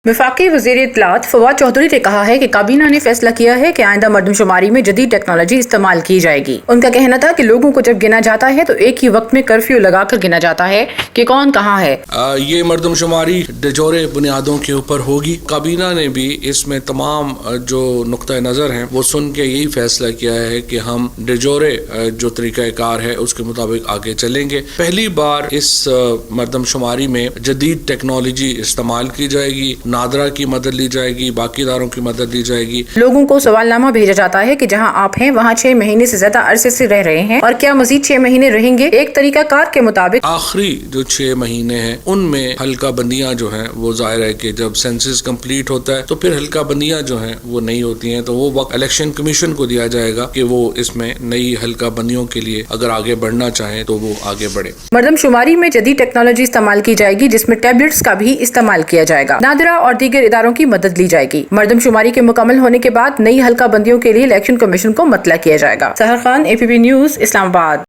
वफाकी वज़ीर इत्तलात फवाद चौधरी ने कहा है कि काबीना ने फैसला किया है कि आइंदा मरदमशुमारी में जदीद टेक्नोलॉजी इस्तेमाल की जाएगी। उनका कहना था कि लोगों को जब गिना जाता है तो एक ही वक्त में कर्फ्यू लगाकर गिना जाता है कि कौन कहाँ है। ये मरदमशुमारी डिजोरे बुनियादों के ऊपर होगी। काबीना ने भी इसमें तमाम जो नुक्ता नज़र हैं वो सुन के यही फैसला किया है कि हम डिजोरे जो तरीक़ाकार है उसके मुताबिक आगे चलेंगे। पहली बार इस मरदमशुमारी में जदीद टेक्नोलॉजी इस्तेमाल की जाएगी, नादरा की मदद ली जाएगी, बाकी इदारों की मदद ली जाएगी। लोगों को सवालनामा भेजा जाता है कि जहां आप हैं वहां 6 महीने से ज्यादा अरसे से रह रहे हैं और क्या मजीद 6 महीने रहेंगे। एक तरीका कार के मुताबिक आखिरी जो 6 महीने हैं उनमें हल्का बंदियां जो हैं वो जाहिर है कि जब सेंसस कंप्लीट होता है तो फिर हल्का बंदियां जो हैं वो नहीं होती हैं, तो वो वक्त इलेक्शन कमीशन को दिया जाएगा कि वो इसमें नई हल्का बंदियों के लिए अगर आगे बढ़ना चाहें तो वो आगे बढ़े। मरदमशुमारी में जदीद टेक्नोलॉजी इस्तेमाल की जाएगी जिसमें टैबलेट्स का भी इस्तेमाल किया जाएगा। नादरा और दीगर इदारों की मदद ली जाएगी। मरदमशुमारी के मुकम्मल होने के बाद नई हल्का बंदियों के लिए इलेक्शन कमीशन को मतला किया जाएगा। सहर खान, APP न्यूज़, इस्लामाबाद।